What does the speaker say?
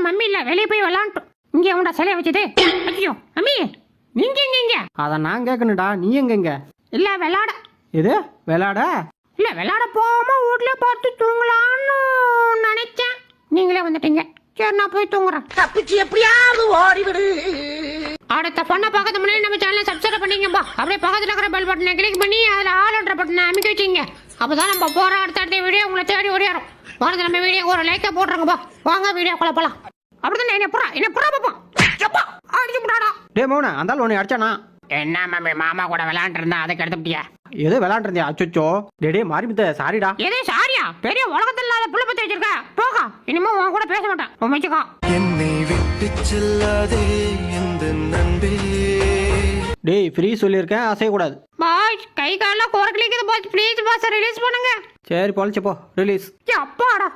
தான் மம்மி இல்ல, வெளியே போய் விளாண்டோம். இங்கே உண்டா சிலையை வச்சது? ஐயோ மம்மி, நீங்க எங்க? அதை நான் கேட்கணும்டா, நீ எங்கெங்க? இல்ல விளாட. எது விளாட? இல்ல விளாட போகாம வீட்ல பார்த்து தூங்கலான்னு நினைச்சேன். நீங்களே வந்துட்டீங்க. சரி நான் போய் தூங்குறேன். தப்பிச்சு எப்படியாவது ஓடிவிடு. அடுத்த பொண்ணை பார்க்கறது முன்னாடி நம்ம சேனலை சப்ஸ்கிரைப் பண்ணிங்கப்பா. அப்படியே பக்கத்தில் இருக்கிற பெல் பட்டனை கிளிக் பண்ணி அதில் ஆல்ன்ற பட்டனை அமைக்க வச்சிங்க. அப்போதான் நம்ம போகிற அடுத்த வீடியோ உங்களை தேடி ஓடியாரும். வாங்க நம்ம வீடியோக்கு ஒரு லைக்கை போட்டுருங்கப்பா. வாங்க வீடியோ போலாம். அப்படிதான் என்ன புறா பார்ப்போம். அடிச்சு விட்டாடா. டே மௌன, அந்த ஆள் உன்னை அடிச்சானா? என்ன மம்மி, மாமா கூட விளையாண்டு இருந்தா அதுக்கு எடுத்துட்டியா? எது விளையாண்டுருந்தியா? அச்சோ டே மாரிமுத்த, சாரிடா. எதே சாரியா? பெரிய உலகத்தில் இல்லாத புள்ள பத்தி வச்சிருக்க. போக, இனிமே உன் கூட பேச மாட்டேன். உண்மைச்சுக்கோ. என்னை விட்டு செல்லாதே இந்த நண்பே. டேய் ஃப்ரீ சொல்லியிருக்கேன், அசையக்கூடாது. பாய், கை காலெல்லாம் குறைக்கலிக்குது பாஸ். ப்ளீஸ் பாஸ், ரிலீஸ் பண்ணுங்க. சரி பொழைச்சப்போ ரிலீஸ். அப்பாடா.